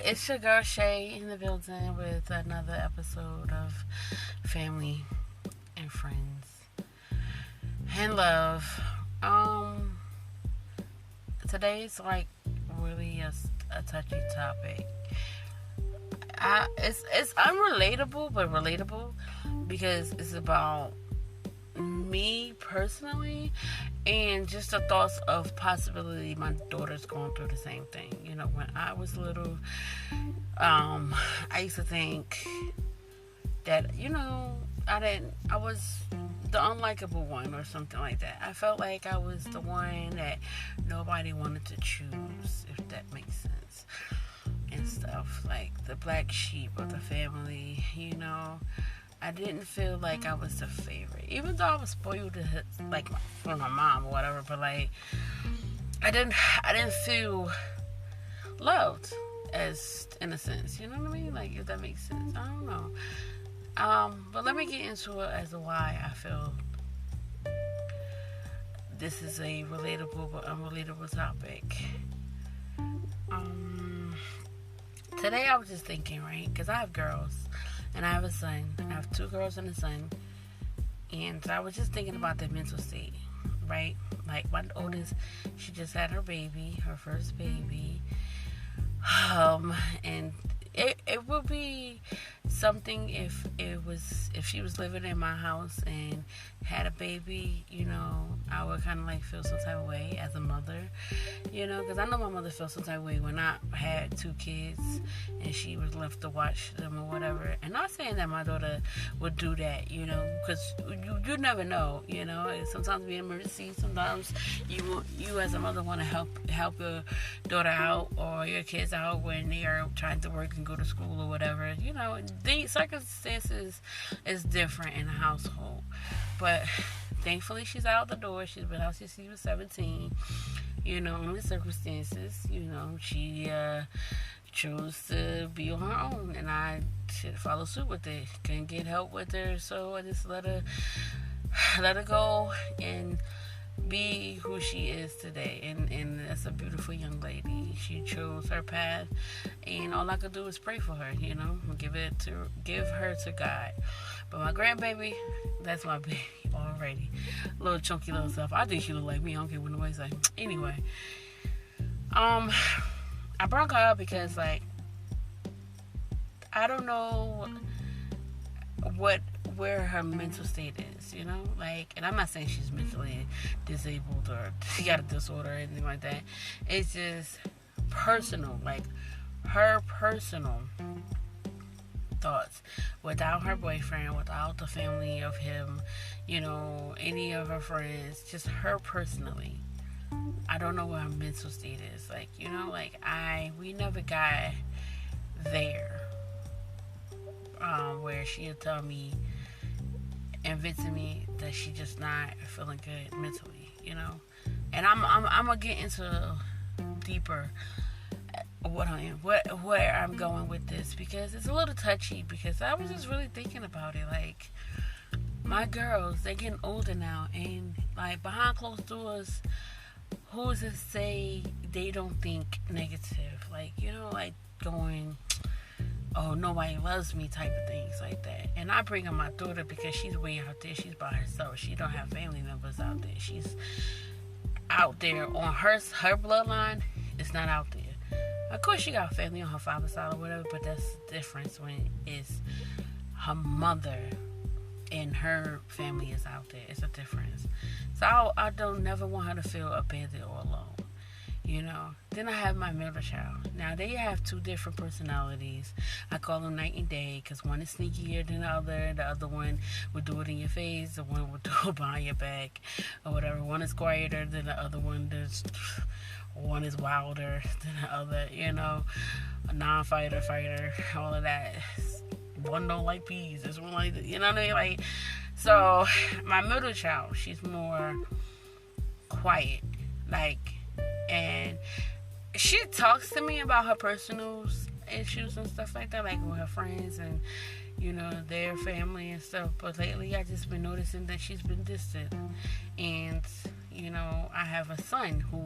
it's your girl Shay in the building with another episode of Family and Friends and Love. Today's like really a touchy topic. It's unrelatable but relatable because it's about me personally and just the thoughts of possibility my daughter's going through the same thing. You know, when I was little, I used to think that, I was the unlikable one or something like that. I felt like I was the one that nobody wanted to choose, if that makes sense, and stuff, like the black sheep of the family. I didn't feel like I was the favorite, even though I was spoiled like from my mom or whatever. But like, I didn't feel loved, as in a sense. You know what I mean? Like, if that makes sense. I don't know. But let me get into it as to why I feel this is a relatable but unrelatable topic. Today I was just thinking, right? Because I have girls. And I have a son. I have 2 girls and a son. And so I was just thinking about their mental state, right? Like, my oldest, she just had her baby, her first baby. And it would be something if she was living in my house and had a baby. I would kind of like feel some type of way as a mother, because I know my mother felt some type of way when I had 2 kids and she was left to watch them or whatever. And not saying that my daughter would do that, because you never know, sometimes we emergency, sometimes you as a mother want to help your daughter out or your kids out when they are trying to work and go to school or whatever. The circumstances is different in the household, but thankfully she's out the door. She's been out since she was 17. In the circumstances, she chose to be on her own, and I should follow suit with it. Couldn't get help with her, so I just let her go and be who she is today, and that's a beautiful young lady. She chose her path, and all I could do is pray for her, give her to God. But my grandbaby, that's my baby already. Little chunky little stuff. I think she look like me. I don't care what nobody say. Anyway, I brought her up because, like, I don't know where her mental state is, like, and I'm not saying she's mentally disabled or she got a disorder or anything like that. It's just personal, like her personal thoughts, without her boyfriend, without the family of him, any of her friends, just her personally. I don't know what her mental state is, like, we never got there, where she'll tell me and vent to me that she's just not feeling good mentally, and I'm gonna get into deeper where I'm going with this, because it's a little touchy, because I was just really thinking about it. Like, my girls, they're getting older now, and like behind closed doors, who's to say they don't think negative? Like, like going, oh, nobody loves me type of things like that. And I bring up my daughter because she's way out there. She's by herself. She don't have family members out there. She's out there on her bloodline. It's not out there. Of course, she got family on her father's side or whatever, but that's the difference when it's her mother and her family is out there. It's a difference. So I don't never want her to feel abandoned or alone. Then I have my middle child. Now, they have 2 different personalities. I call them night and day, because one is sneakier than the other. The other one will do it in your face. The one will do it behind your back or whatever. One is quieter than the other one. One is wilder than the other, a non-fighter, fighter, all of that. One don't like peas. This one like, what I mean? Like, so my middle child, she's more quiet, like, and she talks to me about her personal issues and stuff like that, like with her friends and their family and stuff. But lately, I just been noticing that she's been distant, and I have a son who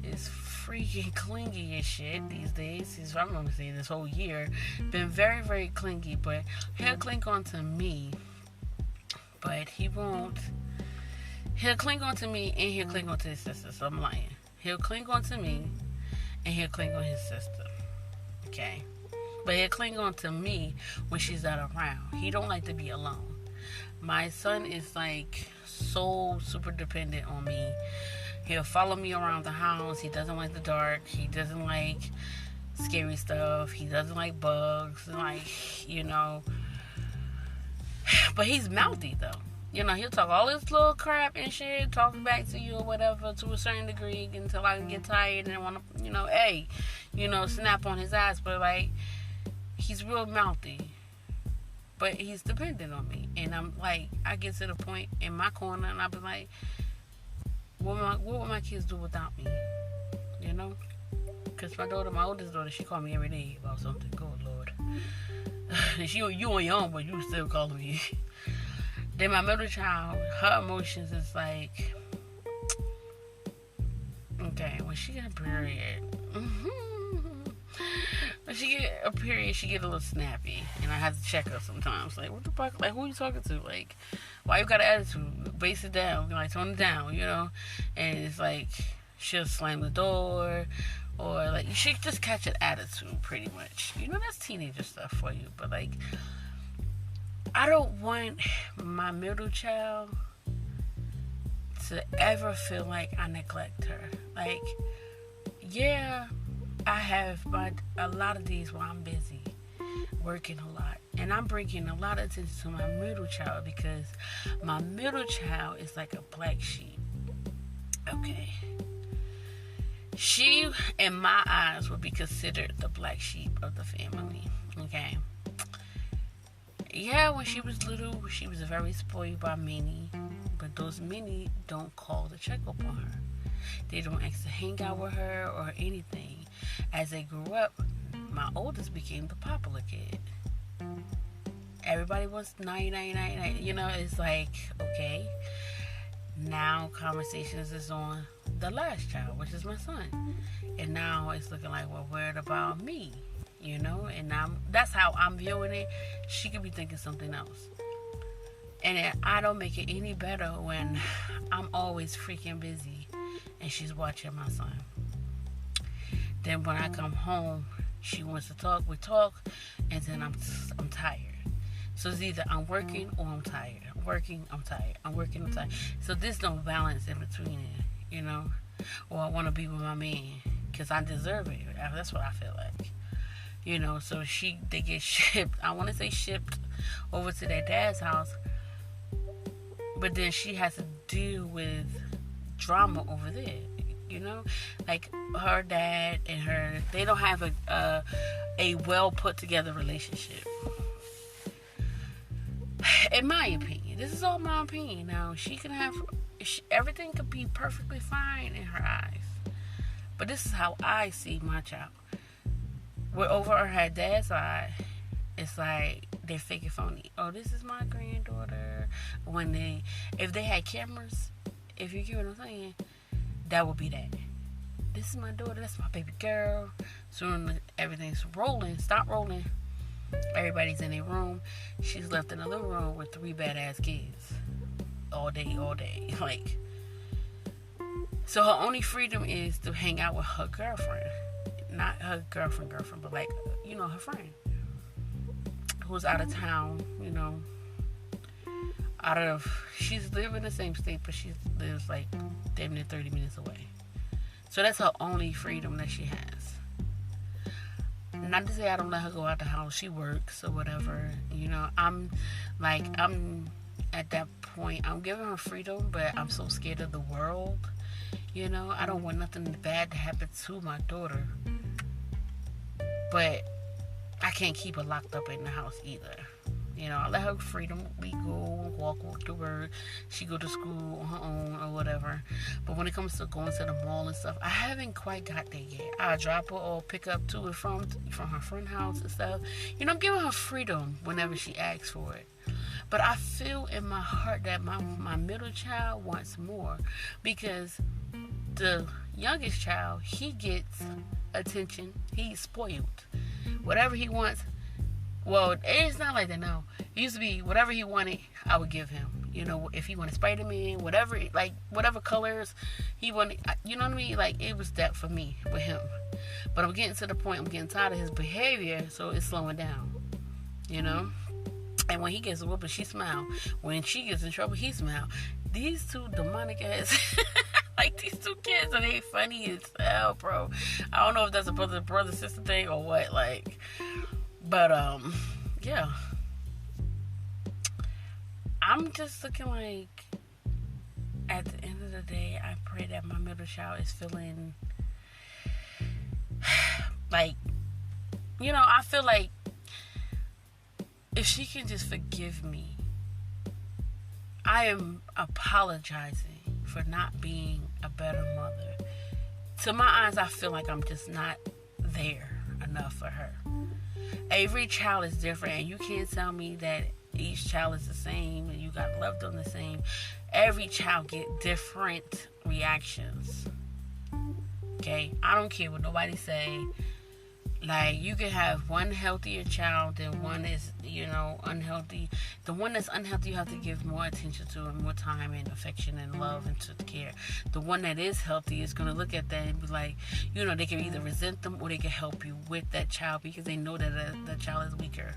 is freaking clingy as shit these days. I'm gonna say this whole year, been very, very clingy, but he'll cling on to me, but he won't. He'll cling on to me and he'll cling on to his sister, so I'm lying. He'll cling on to me and he'll cling on his sister. Okay? But he'll cling on to me when she's not around. He don't like to be alone. My son is like so super dependent on me. He'll follow me around the house. He doesn't like the dark. He doesn't like scary stuff. He doesn't like bugs. Like, you know. But he's mouthy though. You know, he'll talk all this little crap and shit, talking back to you or whatever to a certain degree until I get tired and want to, you know, hey, you know, snap on his ass. But like, he's real mouthy. But he's dependent on me. And I'm like, I get to the point in my corner and I'll be like, what would my kids do without me? You know? Because my oldest daughter, she called me every day about something. Good Lord. You on your own, but you still calling me. Then my middle child, her emotions is like, okay, when she get a period, when she get a period, she get a little snappy, and I have to check her sometimes. Like, what the fuck? Like, who are you talking to? Like, why you got an attitude? Base it down, like tone it down, you know. And it's like she'll slam the door, or like she just catch an attitude, pretty much. You know, that's teenager stuff for you. But like, I don't want my middle child to ever feel like I neglect her. Like, yeah, I have a lot of days where I'm busy working a lot, and I'm bringing a lot of attention to my middle child because my middle child is like a black sheep. Okay, she in my eyes would be considered the black sheep of the family. Okay, yeah, when she was little, she was very spoiled by many, but those many don't call to check up on her. They don't ask to hang out with her or anything. As they grew up, my oldest became the popular kid. Everybody wants 99. You know, it's like, okay, now conversations is on the last child, which is my son. And now it's looking like, well, what about me? You know, and that's how I'm viewing it. She could be thinking something else. And I don't make it any better when I'm always freaking busy and she's watching my son. Then when I come home, she wants to talk, we talk, and then I'm tired. So it's either I'm working or I'm tired. I'm working, I'm tired. I'm working, I'm tired. So there's no balance in between it, you know? Or I want to be with my man because I deserve it. That's what I feel like. You know, so they get shipped. I want to say shipped over to their dad's house. But then she has to deal with drama over there. You know, like her dad and her, they don't have a well put together relationship. In my opinion, this is all my opinion. Now everything could be perfectly fine in her eyes, but this is how I see my child. We're over on her dad's side. It's like they're fake and phony. Oh, this is my granddaughter. If they had cameras, if you get what I'm saying, that would be that. This is my daughter. That's my baby girl. Soon everything's rolling. Stop rolling. Everybody's in their room. She's left in a living room with 3 badass kids. All day. Like, so her only freedom is to hang out with her girlfriend. Not her girlfriend, but like, you know, her friend. Who's out of town, you know. She's living in the same state, but she lives like damn near 30 minutes away. So that's her only freedom that she has. Not to say I don't let her go out the house. She works or whatever. You know, I'm at that point. I'm giving her freedom, but I'm so scared of the world. You know, I don't want nothing bad to happen to my daughter. But I can't keep her locked up in the house either. You know, I let her freedom. We go walk to work. She go to school on her own or whatever. But when it comes to going to the mall and stuff, I haven't quite got there yet. I drop her or pick up to and from her friend's house and stuff. You know, I'm giving her freedom whenever she asks for it. But I feel in my heart that my middle child wants more, because the youngest child, he gets attention. He's spoiled. Whatever he wants, well, it's not like that now. It used to be whatever he wanted, I would give him. You know, if he wanted Spider-Man, whatever colors he wanted, you know what I mean? Like, it was that for me with him. But I'm getting to the point, I'm getting tired of his behavior, so it's slowing down. You know? And when he gets a whooping, she smile. When she gets in trouble, he smile. These two demonic ass, like these two kids, and they funny as hell, bro. I don't know if that's a brother sister thing or what, like, but yeah. I'm just looking like, at the end of the day, I pray that my middle child is feeling like, you know, I feel like if she can just forgive me, I am apologizing for not being a better mother. To my eyes, I feel like I'm just not there enough for her. Every child is different, and you can't tell me that each child is the same and you got love them the same. Every child get different reactions. Okay? I don't care what nobody say. Like, you can have one healthier child and one is, you know, unhealthy. The one that's unhealthy, you have to give more attention to and more time and affection and love and to care. The one that is healthy is going to look at that and be like, you know, they can either resent them or they can help you with that child because they know that the child is weaker.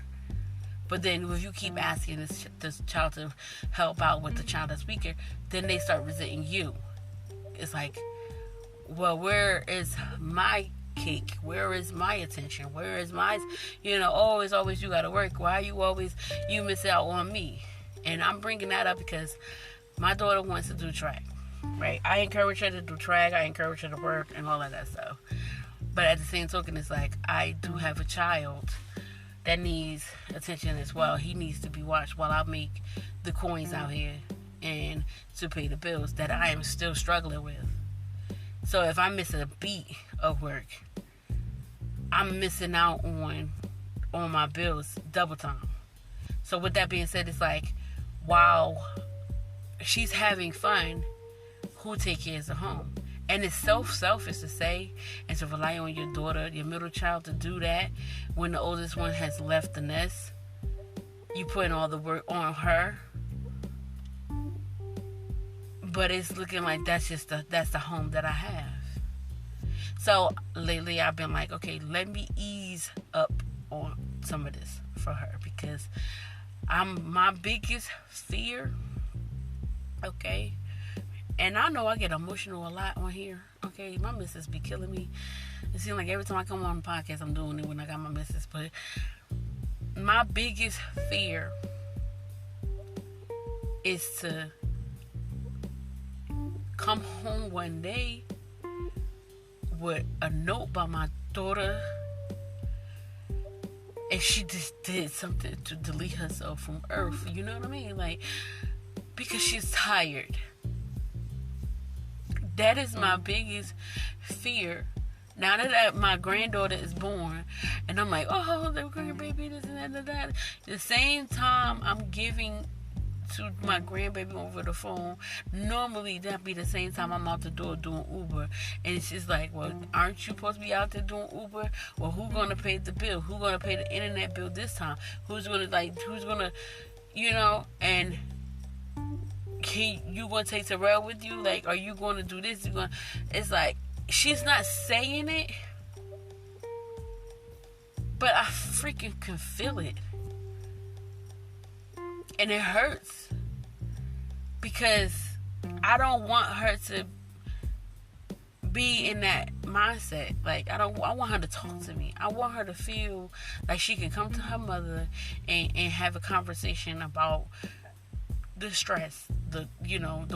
But then if you keep asking this child to help out with the child that's weaker, then they start resenting you. It's like, well, where is my cake? Where is my attention? Where is my, you know, oh, it's always you gotta work. Why you miss out on me? And I'm bringing that up because my daughter wants to do track, right? I encourage her to do track. I encourage her to work and all of that stuff. But at the same token, it's like, I do have a child that needs attention as well. He needs to be watched while I make the coins out here and to pay the bills that I am still struggling with. So if I miss a beat of work, I'm missing out on my bills double time. So with that being said, it's like, while she's having fun, who take care of the home? And it's so selfish to say and to rely on your daughter, your middle child, to do that when the oldest one has left the nest. You putting all the work on her. But it's looking like that's the home that I have. So lately I've been like, okay, let me ease up on some of this for her, because my biggest fear, okay, and I know I get emotional a lot on here, okay, my missus be killing me. It seems like every time I come on the podcast, I'm doing it when I got my missus, but my biggest fear is to come home one day with a note by my daughter and she just did something to delete herself from earth, you know what I mean? Like, because she's tired. That is my biggest fear. Now that my granddaughter is born, and I'm like, oh, the grandbaby, this and that and that. The same time I'm giving to my grandbaby over the phone, normally that be the same time I'm out the door doing Uber. And it's just like, well, aren't you supposed to be out there doing Uber? Well, who's gonna pay the bill? Who's gonna pay the internet bill this time? Who's gonna, you know? And you gonna take Terrell with you? Like, are you gonna do this? It's like, she's not saying it, but I freaking can feel it. And it hurts, because I don't want her to be in that mindset. Like, I want her to talk to me. I want her to feel like she can come to her mother and have a conversation about the stress, the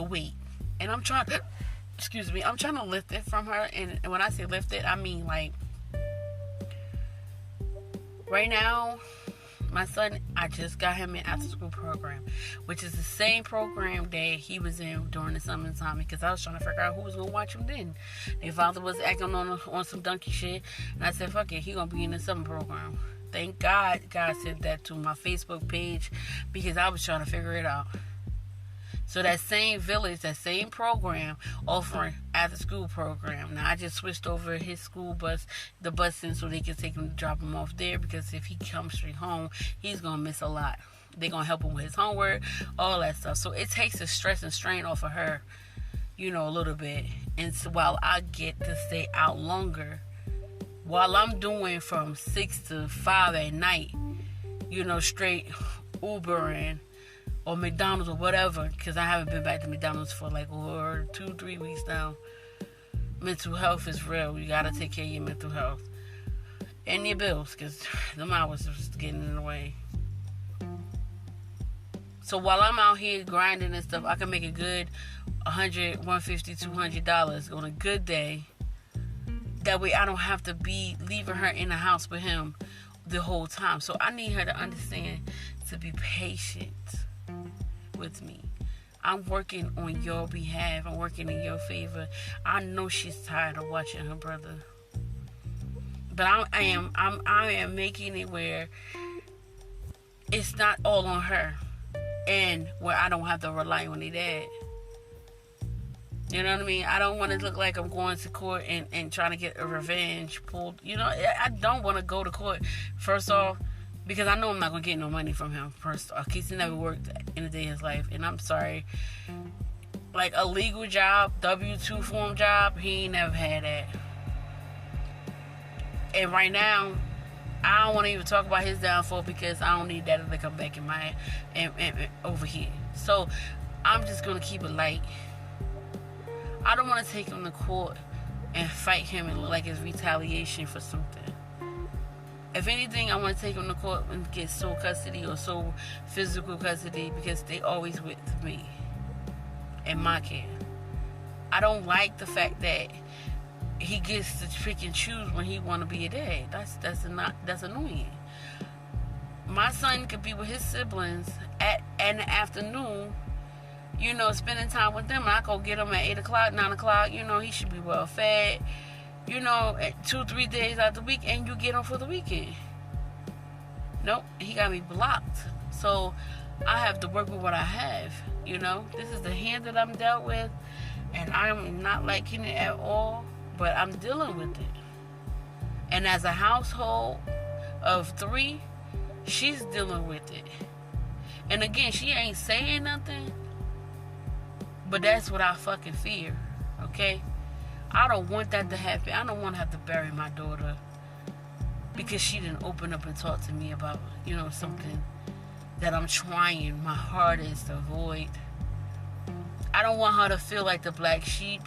weight. And I'm trying to lift it from her. And when I say lift it, I mean, like, right now, my son, I just got him in after school program, which is the same program that he was in during the summertime, because I was trying to figure out who was going to watch him then. Their father was acting on some donkey shit, and I said, fuck it, he going to be in the summer program. Thank God God sent that to my Facebook page because I was trying to figure it out. So that same village, that same program, offering after school program. Now I just switched over his school bus, the bus in, so they can take him to drop him off there, because if he comes straight home, he's gonna miss a lot. They're gonna help him with his homework, all that stuff. So it takes the stress and strain off of her, a little bit. And so while I get to stay out longer, while I'm doing from 6 to 5 at night, straight Ubering or McDonald's or whatever, because I haven't been back to McDonald's for like over 2-3 weeks now. Mental health is real. You gotta take care of your mental health and your bills, because them hours are just getting in the way. So while I'm out here grinding and stuff, I can make a good $100, $150, $200 on a good day. That way I don't have to be leaving her in the house with him the whole time. So I need her to understand to be patient with me. I'm working on your behalf. I'm working in your favor. I know she's tired of watching her brother, but I am making it where it's not all on her, and where I don't have to rely on their dad. You know what I mean? I don't want to look like I'm going to court and trying to get a revenge pulled. I don't want to go to court, first off, because I know I'm not going to get no money from him, first off. He's never worked in a day of his life. And I'm sorry. Like a legal job, W-2 form job, he ain't never had that. And right now, I don't want to even talk about his downfall, because I don't need that to come back in my and over here. So I'm just going to keep it light. I don't want to take him to court and fight him and look like it's retaliation for something. If anything, I want to take him to court and get sole custody or sole physical custody, because they always with me and my care. I don't like the fact that he gets to pick and choose when he want to be a dad. That's annoying. My son could be with his siblings in the afternoon, spending time with them. I go get him at 8 o'clock, 9 o'clock. He should be well fed. 2-3 days out the week, and you get him for the weekend. Nope, he got me blocked. So I have to work with what I have. This is the hand that I'm dealt with, and I'm not liking it at all, but I'm dealing with it. And as a household of 3, she's dealing with it. And again, she ain't saying nothing, but that's what I fucking fear. Okay? I don't want that to happen. I don't want to have to bury my daughter because she didn't open up and talk to me about, something that I'm trying my hardest to avoid. I don't want her to feel like the black sheep.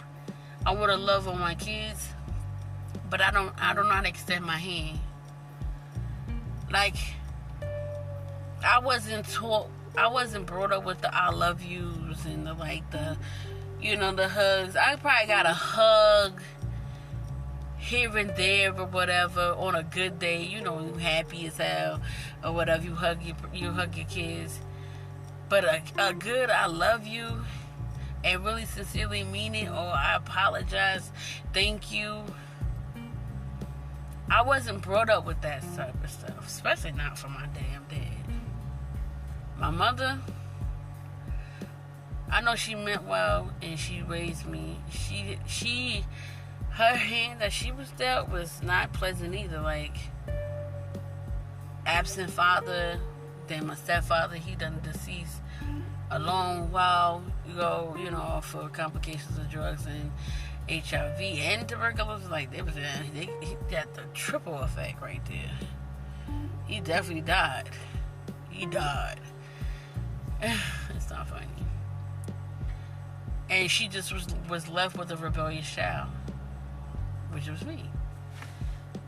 I want to love on my kids, but I don't know how to extend my hand. Like, I wasn't brought up with the I love yous and the hugs. I probably got a hug here and there or whatever on a good day. You happy as hell or whatever. You hug your kids. But a good I love you and really sincerely mean it, or I apologize, thank you. I wasn't brought up with that type of stuff, especially not from my damn dad. My mother, I know she meant well and she raised me. Her hand that she was dealt was not pleasant either. Like, absent father, then my stepfather, he done deceased a long while ago, for complications of drugs and HIV and tuberculosis. Like, he got the triple effect right there. He definitely died. He died. It's not funny. And she just was left with a rebellious child, which was me.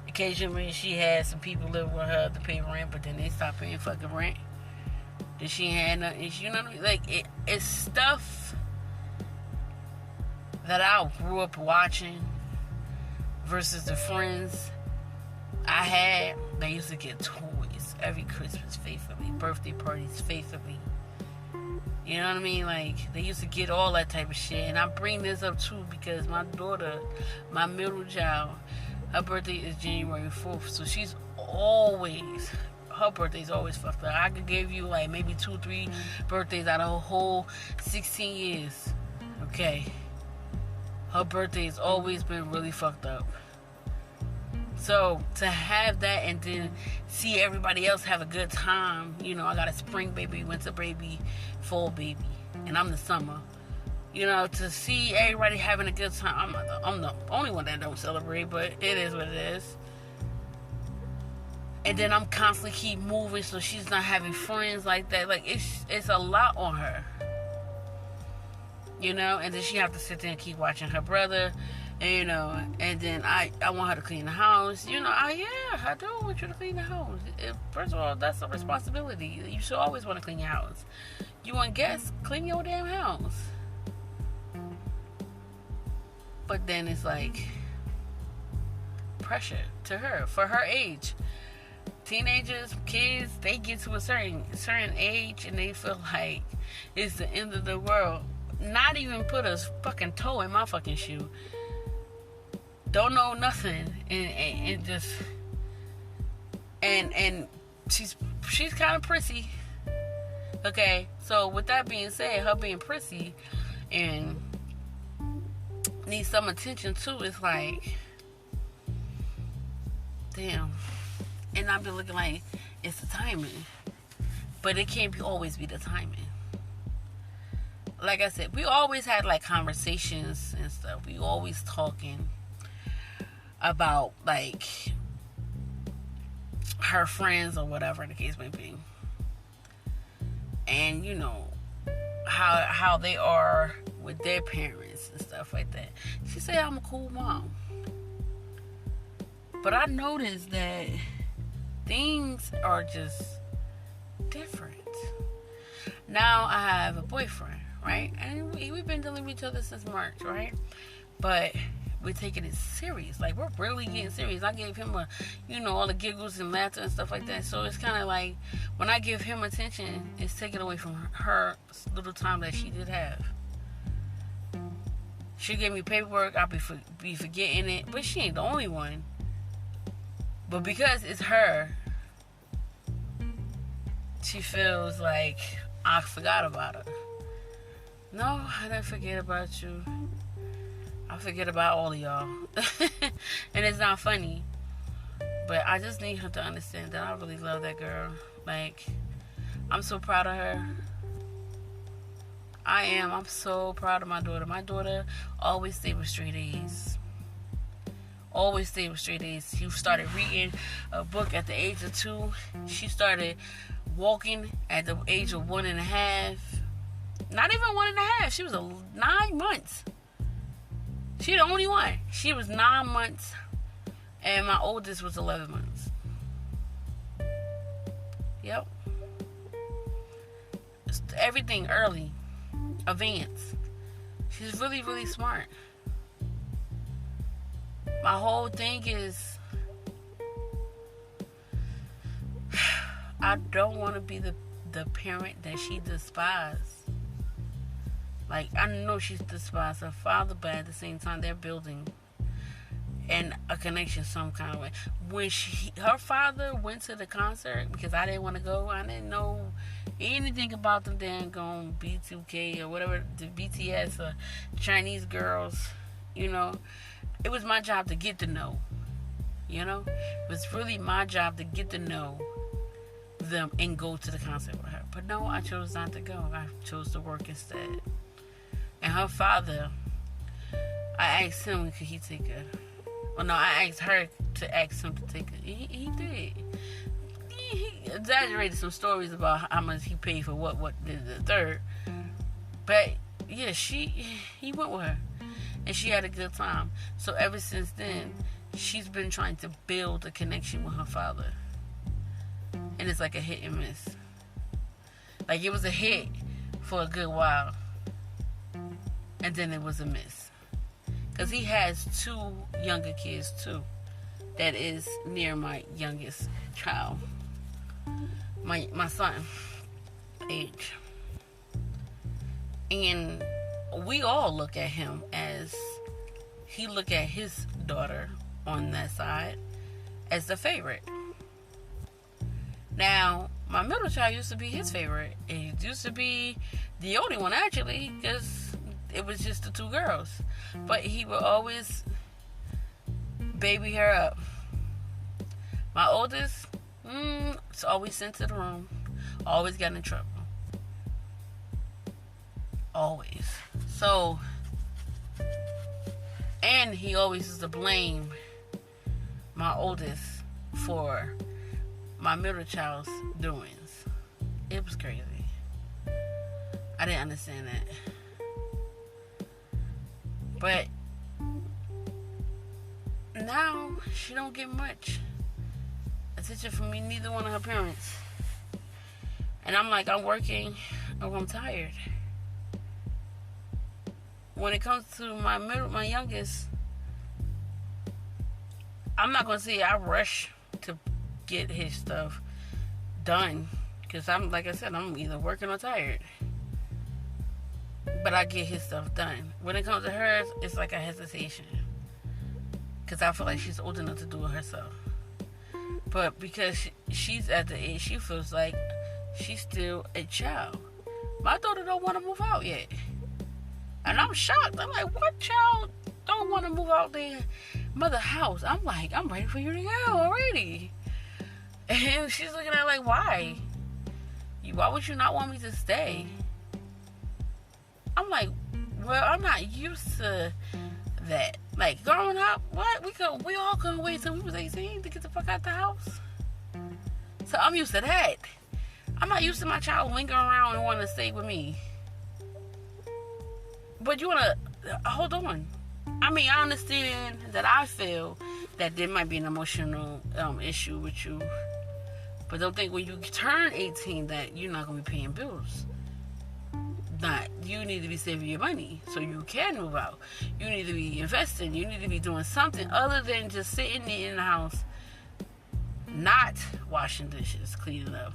Occasionally she had some people live with her to pay rent, but then they stopped paying fucking rent. Then she had nothing. Like, it's stuff that I grew up watching versus the friends I had. They used to get toys every Christmas faithfully, birthday parties faithfully. You know what I mean? Like, they used to get all that type of shit. And I bring this up too because my daughter, my middle child, her birthday is January 4th. So she's always, her birthday's always fucked up. I could give you like maybe 2-3 birthdays out of a whole 16 years. Okay. Her birthday's always been really fucked up. So to have that and then see everybody else have a good time, you know, I got a spring baby, winter baby, fall baby, and I'm the summer. You know, to see everybody having a good time, I'm the only one that don't celebrate, but it is what it is. And then I'm constantly keep moving, so she's not having friends like that. Like, it's a lot on her. You know, and then she have to sit there and keep watching her brother, and, you know, and then I want her to clean the house. You know, I do want you to clean the house. First of all, that's a responsibility. You should always want to clean your house. You want guests, clean your damn house. But then it's like pressure to her for her age. Teenagers, kids, they get to a certain age and they feel like it's the end of the world. Not even put a fucking toe in my fucking shoe. Don't know nothing, and just and she's kind of prissy. Okay, so with that being said, her being prissy and needs some attention too. It's like, damn. And I've been looking like it's the timing, but it can't always be the timing. Like I said, we always had like conversations and stuff. We always talking about like her friends or whatever the case may be, and you know how they are with their parents and stuff like that. She said I'm a cool mom, but I noticed that things are just different. Now I have a boyfriend, right? And we've been dealing with each other since March, right? But we're taking it serious. Like, we're really getting serious. I gave him all the giggles and laughter and stuff like that. So it's kind of like, when I give him attention, it's taken away from her little time that she did have. She gave me paperwork. I'll be forgetting it. But she ain't the only one. But because it's her, she feels like I forgot about her. No, I didn't forget about you. I forget about all of y'all. And it's not funny. But I just need her to understand that I really love that girl. Like, I'm so proud of her. I am. I'm so proud of my daughter. My daughter always stayed with straight A's. Always stayed with straight A's. She started reading a book at the age of 2. She started walking at the age of 1.5. Not even 1.5. She was 9 months. She the only one. She was 9 months. And my oldest was 11 months. Yep. Everything early. Advanced. She's really, really smart. My whole thing is, I don't want to be the parent that she despised. Like, I know she's despised her father, but at the same time, they're building and a connection some kind of way. When her father went to the concert, because I didn't want to go, I didn't know anything about them then going B2K or whatever, the BTS or Chinese girls, you know. It was my job to get to know, you know. It was really my job to get to know them and go to the concert with her. But no, I chose not to go. I chose to work instead. And her father, I asked him, could he take her? Well, no, I asked her to ask him to take her. He did. He exaggerated some stories about how much he paid for what the third. But yeah, he went with her, and she had a good time. So ever since then, she's been trying to build a connection with her father, and it's like a hit and miss. Like, it was a hit for a good while, and then it was a miss. Because he has 2 younger kids too, that is near my youngest child, my son age. And we all look at him as, he look at his daughter on that side as the favorite. Now, my middle child used to be his favorite. It used to be the only one, actually, because it was just the two girls. But he would always baby her up. My oldest, it's always sent to the room. Always got in trouble. Always. So, and he always used to blame my oldest for my middle child's doings. It was crazy. I didn't understand that. But now she don't get much attention from me, neither one of her parents. And I'm like, I'm working or I'm tired. When it comes to my youngest, I'm not gonna say I rush to get his stuff done, because I'm, like I said, I'm either working or tired. But I get his stuff done. When it comes to hers, it's like a hesitation, because I feel like she's old enough to do it herself. But because she's at the age, she feels like she's still a child. My daughter don't want to move out yet. And I'm shocked. I'm like, what child don't want to move out their mother house? I'm like, I'm ready for you to go already. And she's looking at it like, why? Why would you not want me to stay? I'm like, well, I'm not used to that. Like, growing up, what? We all couldn't wait till we was 18 to get the fuck out the house. So I'm used to that. I'm not used to my child lingering around and wanting to stay with me. But you want to, hold on. I mean, I understand that I feel that there might be an emotional issue with you. But don't think when you turn 18 that you're not going to be paying bills. Not. You need to be saving your money so you can move out. You need to be investing. You need to be doing something other than just sitting there in the house, not washing dishes, cleaning up,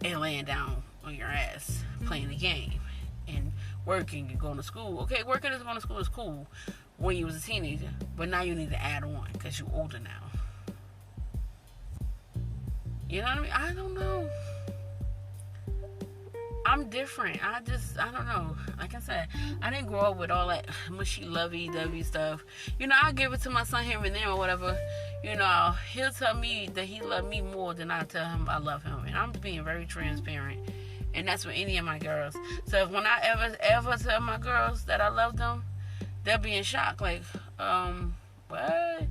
and laying down on your ass, playing the game, and working and going to school. Okay, working and going to school is cool when you was a teenager, but now you need to add on because you're older now. You know what I mean? I don't know. I'm different. I don't know. Like I said, I didn't grow up with all that mushy, lovey-dovey stuff. You know, I give it to my son here and there or whatever. You know, he'll tell me that he loves me more than I tell him I love him. And I'm being very transparent. And that's with any of my girls. So if when I ever tell my girls that I love them, they'll be in shock. Like, what?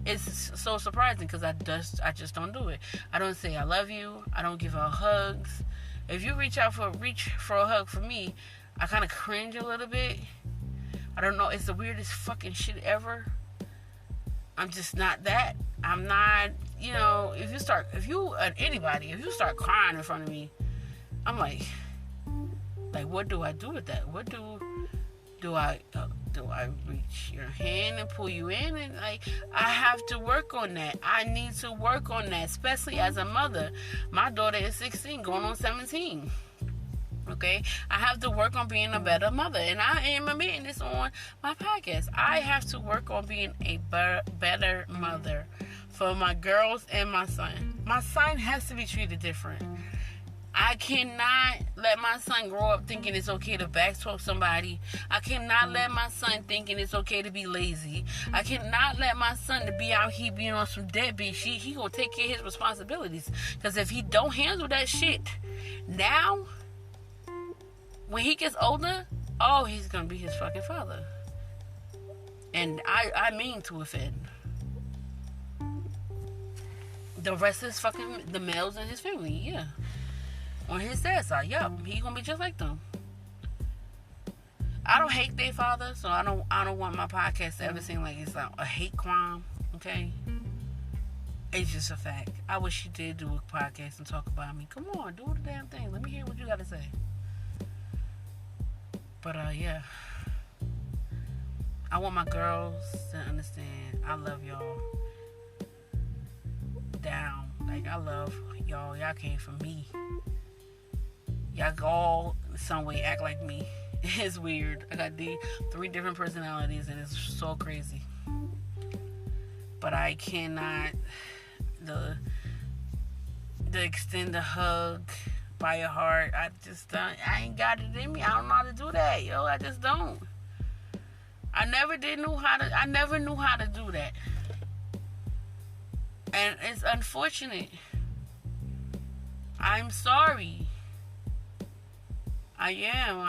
It's so surprising because I just don't do it. I don't say I love you. I don't give out hugs. If you reach for a hug for me, I kind of cringe a little bit. I don't know. It's the weirdest fucking shit ever. I'm just not that. I'm not, you know, if you start crying in front of me, I'm like, what do I do with that? What do I reach your hand and pull you in? And like, I have to work on that. I need to work on that, especially as a mother. My daughter is 16, going on 17. Okay, I have to work on being a better mother, and I am admitting this on my podcast. I have to work on being a better mother for my girls and my son. My son has to be treated different. I cannot let my son grow up thinking it's okay to backtalk somebody. I cannot let my son thinking it's okay to be lazy. I cannot let my son to be out here being on some deadbeat shit. He gonna take care of his responsibilities. Because if he don't handle that shit now, when he gets older, oh, he's gonna be his fucking father. And I mean to offend the rest of his fucking, the males in his family, yeah. On his dad's side, yep, he gonna be just like them. I don't hate their father, so I don't want my podcast to ever seem like it's a hate crime. Okay, it's just a fact. I wish you did do a podcast and talk about me. Come on, do the damn thing. Let me hear what you got to say. But yeah, I want my girls to understand I love y'all down. Like, I love y'all. Y'all came from me. Y'all all in some way act like me. It's weird. I got the 3 different personalities and it's so crazy. But I cannot, to extend a hug by your heart. I ain't got it in me. I don't know how to do that, yo. I just don't. I never knew how to do that. And it's unfortunate. I'm sorry. I am.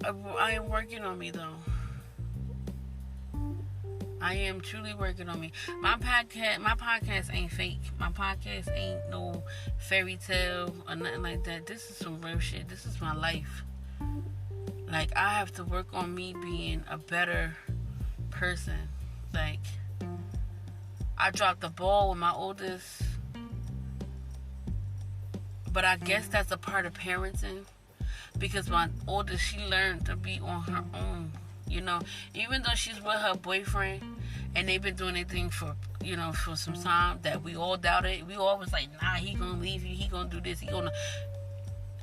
I am working on me, though. I am truly working on me. My podcast ain't fake. My podcast ain't no fairy tale or nothing like that. This is some real shit. This is my life. Like, I have to work on me being a better person. Like, I dropped the ball with my oldest, but I guess that's a part of parenting, because my oldest, she learned to be on her own, you know, even though she's with her boyfriend and they've been doing their thing for some time, that we all doubted. We all was like, nah, he gonna leave you, he gonna do this,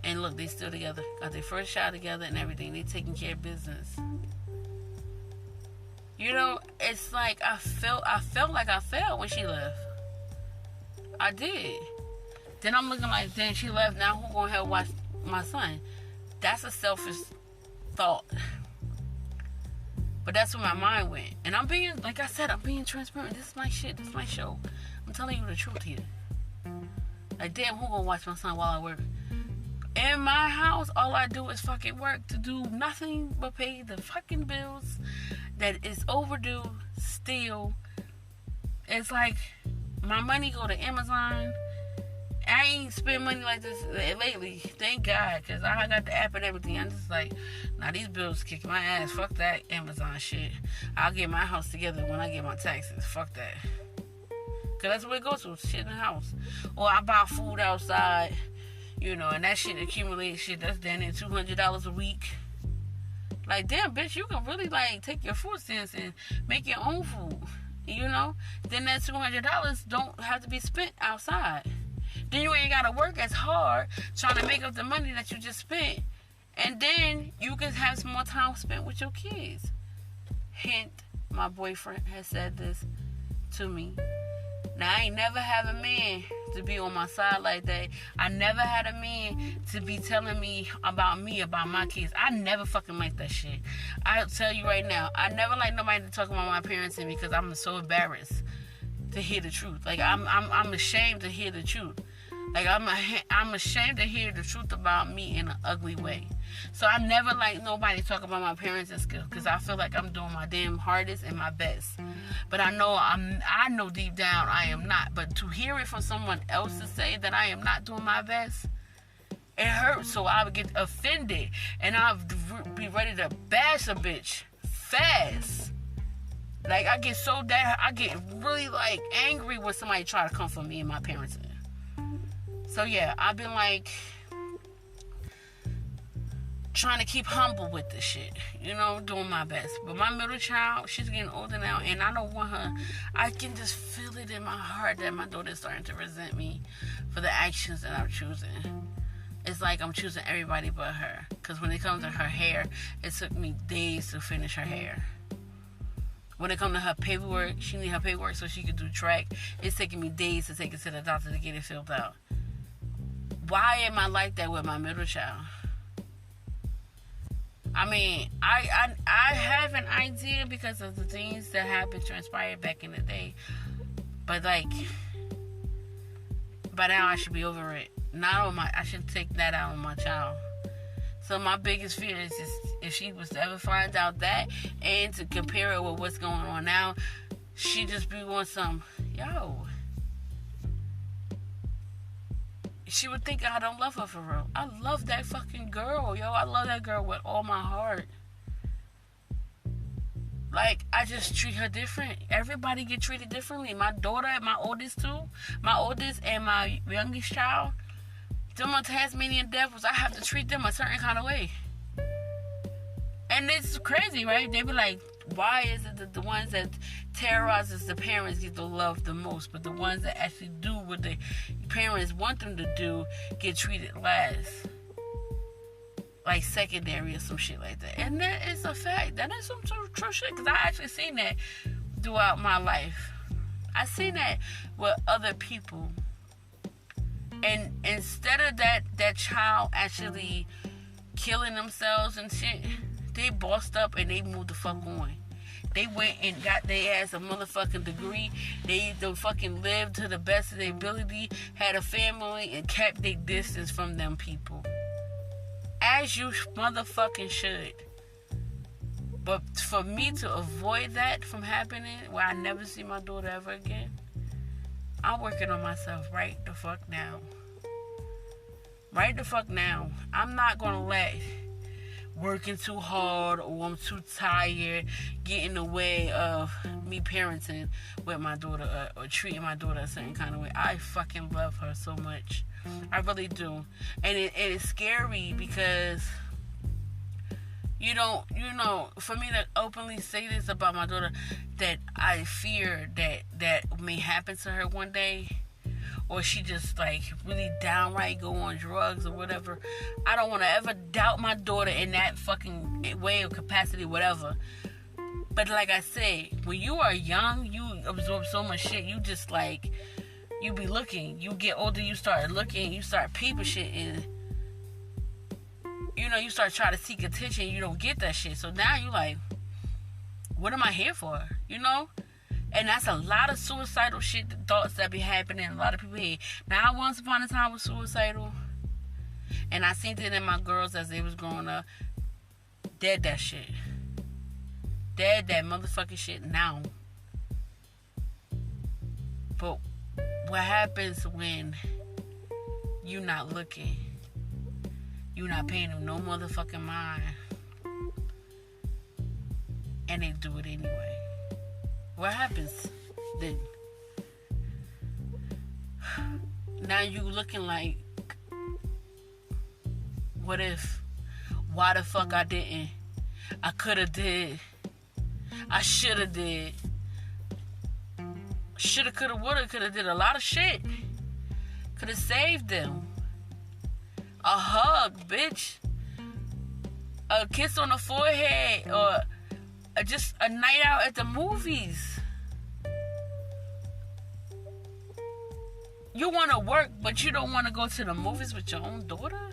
and look, they still together, got their first child together and everything. They taking care of business. You know, it's like I felt like I failed when she left. I did. Then I'm looking like, then she left, now who gonna help watch my son? That's a selfish thought. But that's where my mind went. And I'm being, like I said, I'm being transparent. This is my shit. This is my show. I'm telling you the truth here. Like, damn, who gonna watch my son while I work? In my house, all I do is fucking work to do nothing but pay the fucking bills that is overdue still. It's like my money go to Amazon. I ain't spent money like this lately, thank God, because I got the app and everything. I'm just like, nah, these bills kick my ass. Fuck that Amazon shit. I'll get my house together when I get my taxes. Fuck that. Because that's where it goes to, shit in the house. Or I buy food outside, you know, and that shit accumulates shit. That's down there $200 a week. Like, damn, bitch, you can really, like, take your food stamps and make your own food, you know? Then that $200 don't have to be spent outside. Then you ain't gotta work as hard trying to make up the money that you just spent. And then you can have some more time spent with your kids. Hint, my boyfriend has said this to me. Now, I ain't never had a man to be on my side like that. I never had a man to be telling me about my kids. I never fucking like that shit. I'll tell you right now, I never like nobody to talk about my parenting because I'm so embarrassed to hear the truth. Like, I'm ashamed to hear the truth. Like, I'm ashamed to hear the truth about me in an ugly way. So I never like nobody talk about my parenting skills because I feel like I'm doing my damn hardest and my best. But I know deep down I am not. But to hear it from someone else to say that I am not doing my best, it hurts. So I would get offended and I'll be ready to bash a bitch fast. Like, I get really, like, angry when somebody try to come for me and my parenting. So yeah, I've been like trying to keep humble with this shit, you know, doing my best. But my middle child, she's getting older now, and I don't want her. I can just feel it in my heart that my daughter's starting to resent me for the actions that I'm choosing. It's like I'm choosing everybody but her. Because when it comes to her hair, it took me days to finish her hair. When it comes to her paperwork, she need her paperwork so she could do track. It's taking me days to take it to the doctor to get it filled out. Why am I like that with my middle child? I mean, I have an idea because of the things that happened, transpired back in the day. But, like, by now I should be over it. I should take that out on my child. So my biggest fear is just if she was to ever find out that, and to compare it with what's going on now, she just be on some, she would think I don't love her for real. I love that fucking girl, I love that girl with all my heart. Like, I just treat her different. Everybody get treated differently. My daughter, my oldest and my youngest child, them are Tasmanian devils. I have to treat them a certain kind of way. And it's crazy, right? They be like, why is it that the ones that terrorizes the parents get the love the most, but the ones that actually do what the parents want them to do get treated last? Like secondary or some shit like that. And that is a fact. That is some true shit. Because I actually seen that throughout my life. I seen that with other people. And instead of that child actually killing themselves and shit, they bossed up and they moved the fuck on. They went and got their ass a motherfucking degree. They fucking lived to the best of their ability, had a family, and kept their distance from them people. As you motherfucking should. But for me to avoid that from happening, where I never see my daughter ever again, I'm working on myself right the fuck now. Right the fuck now. I'm not gonna let working too hard or I'm too tired get in the way of me parenting with my daughter or treating my daughter a certain kind of way. I fucking love her so much. I really do. And it's scary because for me to openly say this about my daughter, that I fear that may happen to her one day, or she just like really downright go on drugs or whatever. I don't want to ever doubt my daughter in that fucking way or capacity, whatever. But like I say, when you are young, you absorb so much shit. You just like, you be looking. You get older, you start looking, you start peeping shit, and you start trying to seek attention. You don't get that shit. So now you like, what am I here for? And that's a lot of suicidal shit, thoughts that be happening. A lot of people here. Now, I once upon a time was suicidal. And I seen it in my girls as they was growing up. Dead that shit. Dead that motherfucking shit now. But what happens when you not looking? You not paying them no motherfucking mind. And they do it anyway. What happens then? Now you looking like, what if? Why the fuck I didn't? I coulda did. I shoulda did. Shoulda, coulda, woulda, coulda did a lot of shit. Coulda saved them. A hug, bitch. A kiss on the forehead, or just a night out at the movies. You want to work, but you don't want to go to the movies with your own daughter?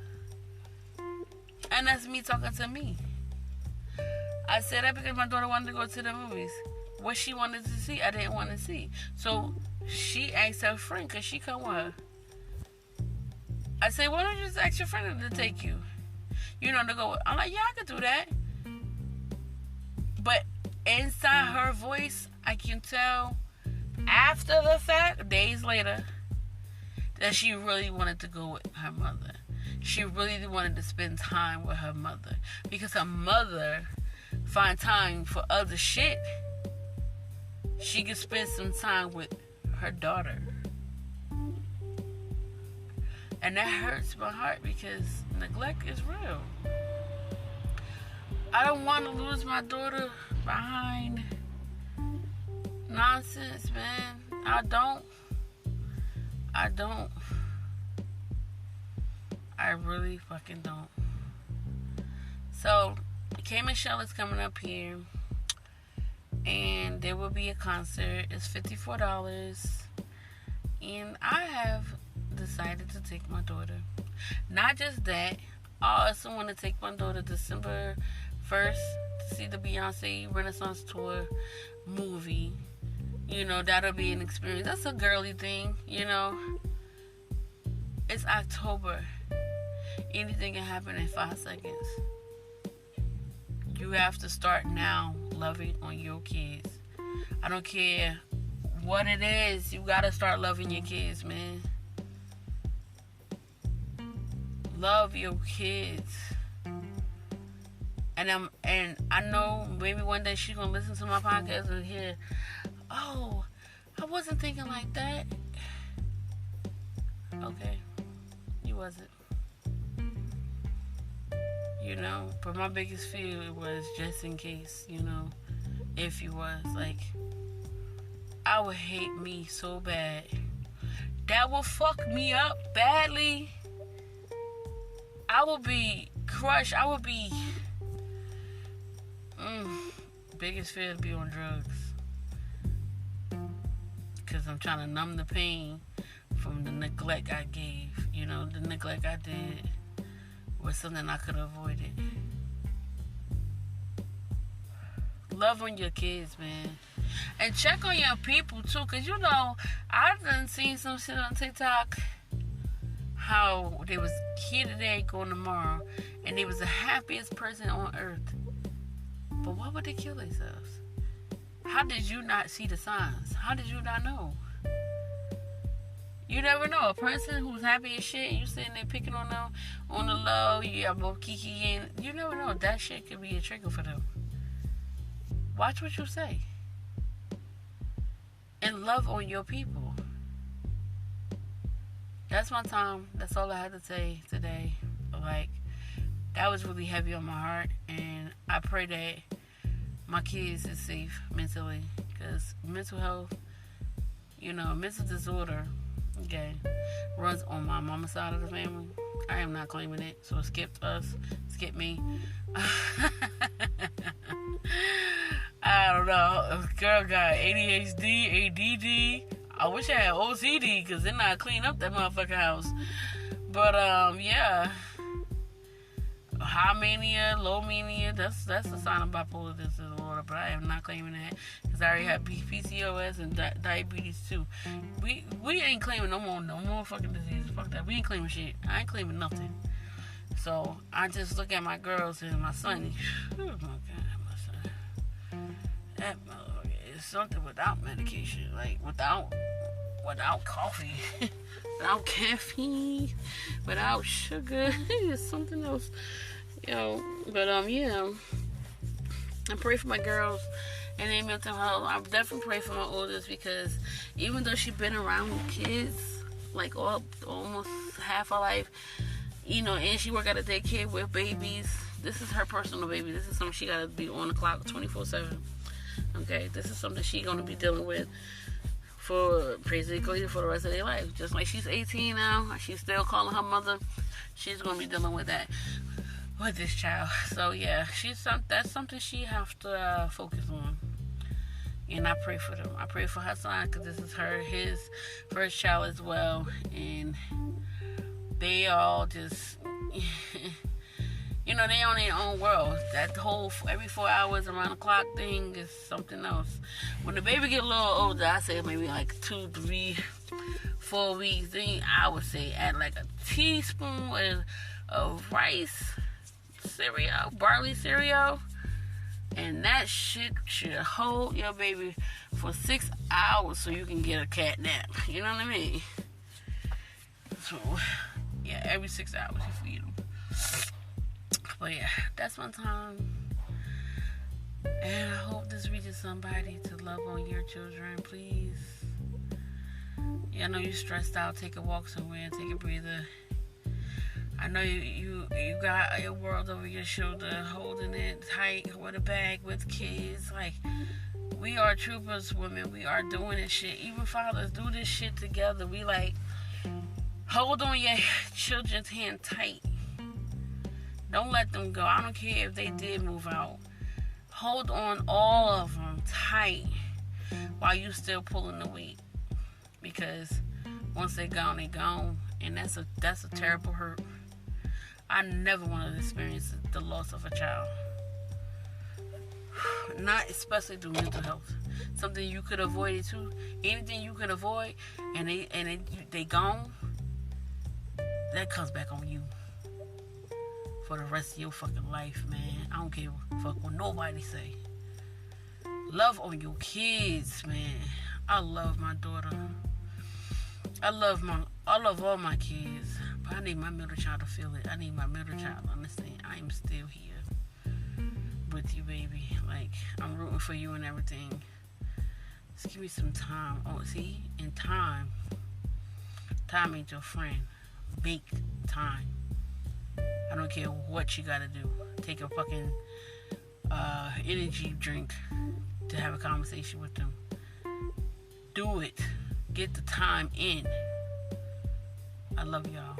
And that's me talking to me. I said that because my daughter wanted to go to the movies. What she wanted to see, I didn't want to see. So she asked her friend, could she come with her? I said, why don't you just ask your friend to take you? To go with. I'm like, yeah, I could do that. But inside her voice, I can tell after the fact, days later, that she really wanted to go with her mother. She really wanted to spend time with her mother. Because her mother find time for other shit. She could spend some time with her daughter. And that hurts my heart because neglect is real. I don't want to lose my daughter behind nonsense, man. I don't. I really fucking don't. So, K Michelle is coming up here. And there will be a concert. It's $54. And I have decided to take my daughter. Not just that, I also want to take my daughter December 1st to see the Beyonce Renaissance Tour movie. That'll be an experience. That's a girly thing, It's October. Anything can happen in 5 seconds. You have to start now loving on your kids. I don't care what it is. You gotta start loving your kids, man. Love your kids. And I know maybe one day she's gonna listen to my podcast and hear, oh, I wasn't thinking like that. Okay, you wasn't. But my biggest fear was just in case, if you was, like, I would hate me so bad. That would fuck me up badly. I would be crushed. I would be, biggest fear to be on drugs. Because because I'm trying to numb the pain from the neglect I gave. You know, the neglect I did was something I could have avoided. Love on your kids, man. And check on your people, too. Because, you know, I've done seen some shit on TikTok. How they was here today, going tomorrow. And they was the happiest person on earth. But why would they kill themselves? How did you not see the signs? How did you not know? You never know. A person who's happy as shit, you sitting there picking on them on the low, you have both kiki in. You never know. That shit could be a trigger for them. Watch what you say. And love on your people. That's my time. That's all I had to say today. Like, that was really heavy on my heart. And I pray that my kids is safe mentally. Because mental health, you know, mental disorder, okay, runs on my mama's side of the family. I am not claiming it. So skip us. Skip me. I don't know. This girl got ADHD, ADD. I wish I had OCD because then I'd clean up that motherfucking house. But, yeah. High mania, low mania, that's a sign of bipolar disorder. But I am not claiming that because I already have PCOS and diabetes too. We ain't claiming no more fucking diseases. Fuck that. We ain't claiming shit. I ain't claiming nothing. So I just look at my girls and my son. Oh my God. That motherfucker is something without medication, like without coffee, without caffeine, without sugar. It's something else, yo. But yeah, I pray for my girls and their mental health. I definitely pray for my oldest because even though she's been around kids like almost half her life, you know, and she work at a daycare with babies. This is her personal baby. This is something she gotta be on the clock 24/7. Okay, this is something she's going to be dealing with for basically for the rest of their life. Just like she's 18 now, she's still calling her mother. She's going to be dealing with that with this child. So yeah, that's something she have to focus on. And I pray for them. I pray for her son because this is his first child as well, and they all just. You know, they on their own world. That whole every 4 hours around the clock thing is something else. When the baby get a little older, I say maybe like 2, 3, 4 weeks. Then I would say add like a teaspoon of rice cereal, barley cereal, and that shit should hold your baby for 6 hours so you can get a cat nap. You know what I mean? So yeah, every 6 hours you feed them. But yeah, that's my time. And I hope this reaches somebody to love on your children, please. Yeah, I know you're stressed out. Take a walk somewhere and take a breather. I know you got your world over your shoulder, holding it tight with a bag with kids. Like, we are troopers, women. We are doing this shit. Even fathers do this shit together. We like, hold on your children's hand tight. Don't let them go. I don't care if they did move out. Hold on all of them tight while you still pulling the weight. Because once they're gone, they're gone. And that's a terrible hurt. I never want to experience the loss of a child. Not especially through mental health. Something you could avoid it too. Anything you could avoid and they gone, that comes back on you. For the rest of your fucking life, man. I don't give a fuck what nobody say. Love on your kids, man. I love my daughter. I love all my kids. But I need my middle child to feel it. I need my middle child to understand I am still here with you, baby. Like, I'm rooting for you and everything. Just give me some time. Oh, see? And time. Time ain't your friend. Big time. I don't care what you gotta do. Take a fucking energy drink to have a conversation with them. Do it. Get the time in. I love y'all.